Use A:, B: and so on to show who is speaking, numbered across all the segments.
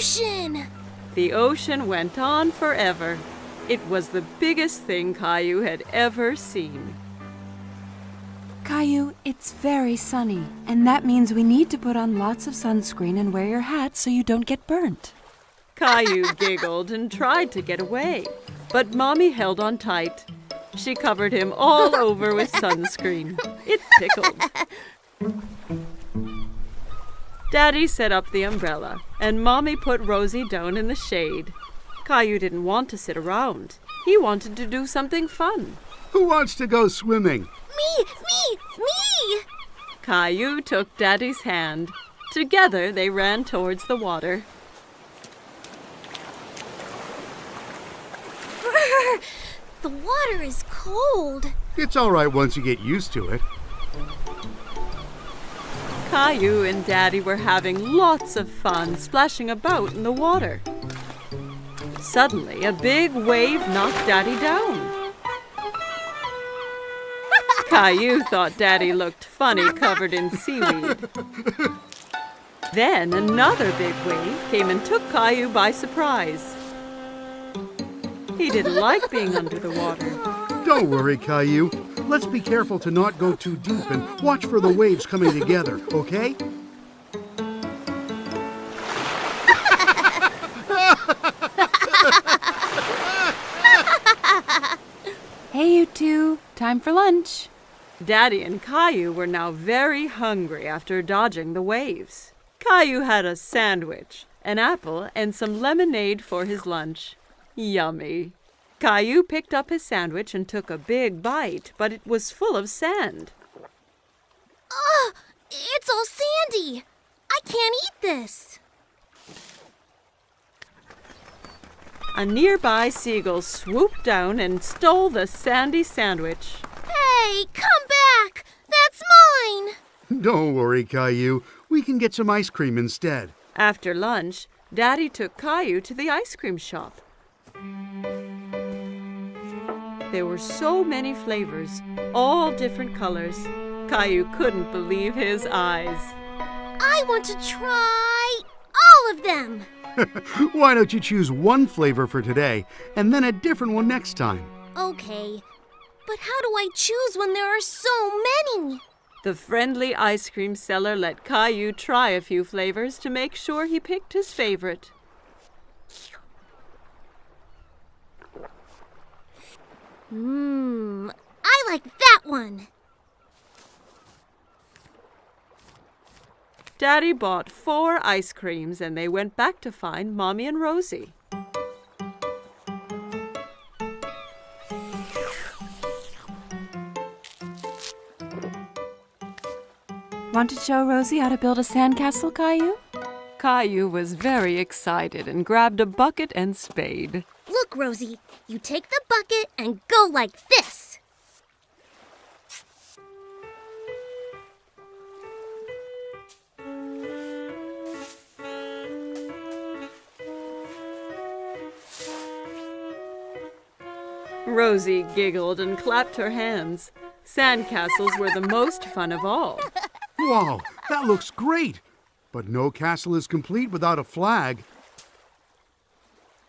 A: ocean!
B: The ocean went on forever. It was the biggest thing Caillou had ever seen.
C: Caillou, it's very sunny, and that means we need to put on lots of sunscreen and wear your hat so you don't get burnt.
B: Caillou giggled and tried to get away, but Mommy held on tight. She covered him all over with sunscreen. It tickled. Daddy set up the umbrella, and Mommy put Rosie down in the shade. Caillou didn't want to sit around. He wanted to do something fun.
D: Who wants to go swimming?
A: Me!
B: Caillou took Daddy's hand. Together they ran towards the water.
A: Brr, the water is cold.
D: It's all right once you get used to it.
B: Caillou and Daddy were having lots of fun splashing about in the water. Suddenly, a big wave knocked Daddy down. Caillou thought Daddy looked funny covered in seaweed. Then another big wave came and took Caillou by surprise. He didn't like being under the water.
D: Don't worry, Caillou. Let's be careful to not go too deep and watch for the waves coming together, okay?
C: Hey, you two, time for lunch.
B: Daddy and Caillou were now very hungry after dodging the waves. Caillou had a sandwich, an apple, and some lemonade for his lunch. Yummy! Caillou picked up his sandwich and took a big bite, but it was full of sand.
A: Ugh! It's all sandy! I can't eat this!
B: A nearby seagull swooped down and stole the sandy sandwich.
A: Hey, come back! That's mine!
D: Don't worry, Caillou. We can get some ice cream instead.
B: After lunch, Daddy took Caillou to the ice cream shop. There were so many flavors, all different colors. Caillou couldn't believe his eyes.
A: I want to try all of them!
D: Why don't you choose one flavor for today and then a different one next time?
A: Okay, but how do I choose when there are so many?
B: The friendly ice cream seller let Caillou try a few flavors to make sure he picked his favorite.
A: I like that one.
B: Daddy bought 4 ice creams and they went back to find Mommy and Rosie.
C: Want to show Rosie how to build a sandcastle, Caillou?
B: Caillou was very excited and grabbed a bucket and spade.
A: Look, Rosie, you take the bucket and go like this.
B: Rosie giggled and clapped her hands. Sandcastles were the most fun of all.
D: Wow, that looks great! But no castle is complete without a flag.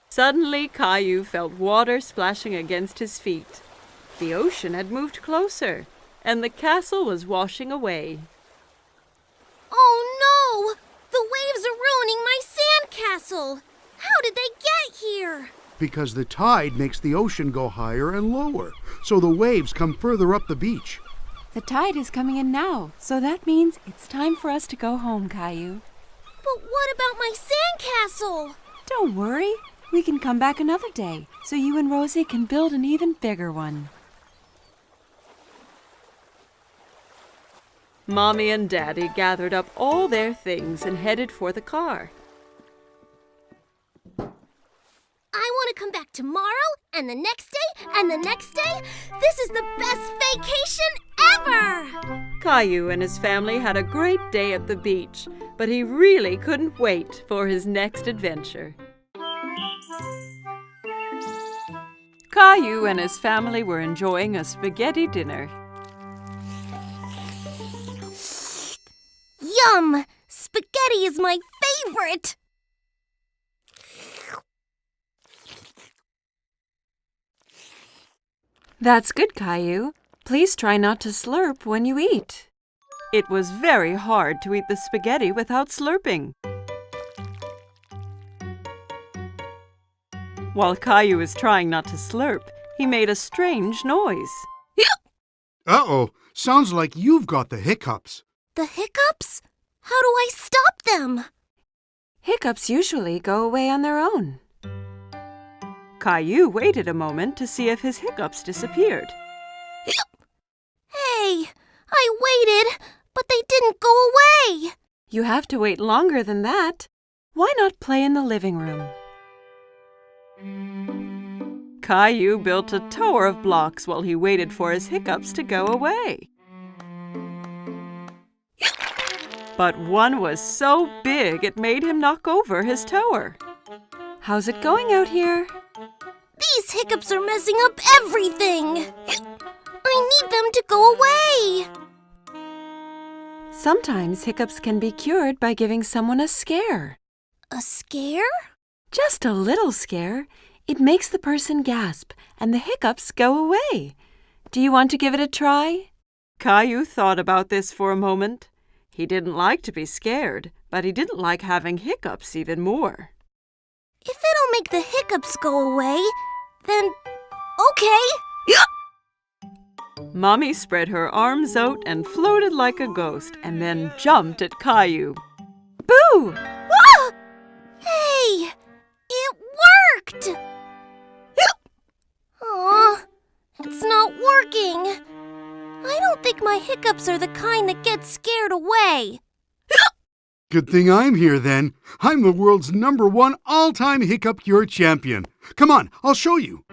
B: Suddenly, Caillou felt water splashing against his feet. The ocean had moved closer, and the castle was washing away.
A: Oh no! The waves are ruining my sandcastle! How did they get here?
D: Because the tide makes the ocean go higher and lower, so the waves come further up the beach.
C: The tide is coming in now, so that means it's time for us to go home, Caillou.
A: But what about my sandcastle?
C: Don't worry. We can come back another day, so you and Rosie can build an even bigger one.
B: Mommy and Daddy gathered up all their things and headed for the car.
A: I want to come back tomorrow, and the next day, and the next day. This is the best vacation ever!
B: Caillou and his family had a great day at the beach, but he really couldn't wait for his next adventure. Caillou and his family were enjoying a spaghetti dinner.
A: Yum! Spaghetti is my favorite!
C: That's good, Caillou. Please try not to slurp when you eat.
B: It was very hard to eat the spaghetti without slurping. While Caillou was trying not to slurp, he made a strange noise.
D: Uh-oh, sounds like you've got the hiccups.
A: The hiccups? How do I stop them?
C: Hiccups usually go away on their own.
B: Caillou waited a moment to see if his hiccups disappeared.
A: Hey, I waited, but they didn't go away.
C: You have to wait longer than that. Why not play in the living room?
B: Caillou built a tower of blocks while he waited for his hiccups to go away. But one was so big it made him knock over his tower.
C: How's it going out here?
A: These hiccups are messing up everything. I need them to go away.
C: Sometimes hiccups can be cured by giving someone a scare.
A: A scare?
C: Just a little scare. It makes the person gasp and the hiccups go away. Do you want to give it a try?
B: Caillou thought about this for a moment. He didn't like to be scared, but he didn't like having hiccups even more.
A: If it'll make the hiccups go away, then okay.
B: Mommy spread her arms out and floated like a ghost and then jumped at Caillou.
C: Boo!
A: Ah! Hey, it worked! Aw, it's not working. I don't think my hiccups are the kind that get scared away.
D: Good thing I'm here then. I'm the world's #1 all-time hiccup cure champion. Come on, I'll show you.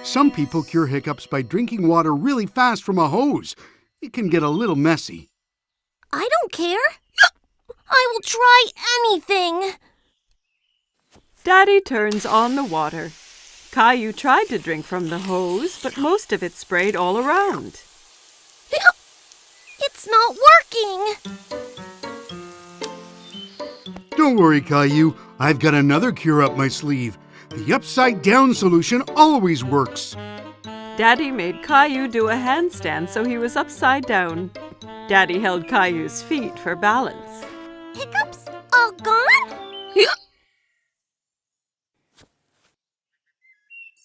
D: Some people cure hiccups by drinking water really fast from a hose. It can get a little messy.
A: I don't care. I will try anything.
B: Daddy turns on the water. Caillou tried to drink from the hose, but most of it sprayed all around.
A: It's not working.
D: Don't worry, Caillou. I've got another cure up my sleeve. The upside-down solution always works.
B: Daddy made Caillou do a handstand so he was upside down. Daddy held Caillou's feet for balance.
A: Hiccups all gone?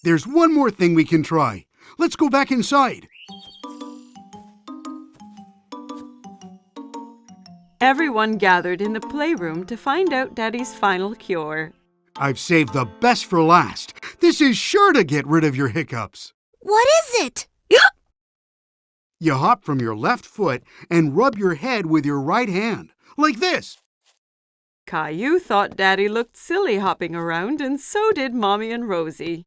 D: There's one more thing we can try. Let's go back inside.
B: Everyone gathered in the playroom to find out Daddy's final cure.
D: I've saved the best for last. This is sure to get rid of your hiccups.
A: What is it?
D: You hop from your left foot and rub your head with your right hand, like this.
B: Caillou thought Daddy looked silly hopping around, and so did Mommy and Rosie.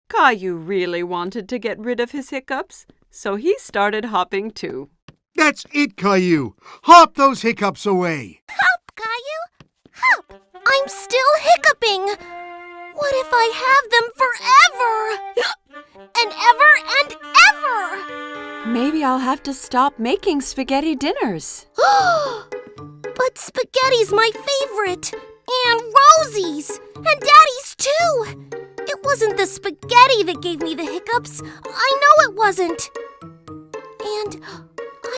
B: Caillou really wanted to get rid of his hiccups, so he started hopping too.
D: That's it, Caillou. Hop those hiccups away.
A: Hop, Caillou. Hop. I'm still hiccuping. What if I have them forever? And ever and ever?
C: Maybe I'll have to stop making spaghetti dinners.
A: But spaghetti's my favorite. And Rosie's. And Daddy's too. It wasn't the spaghetti that gave me the hiccups. I know it wasn't. And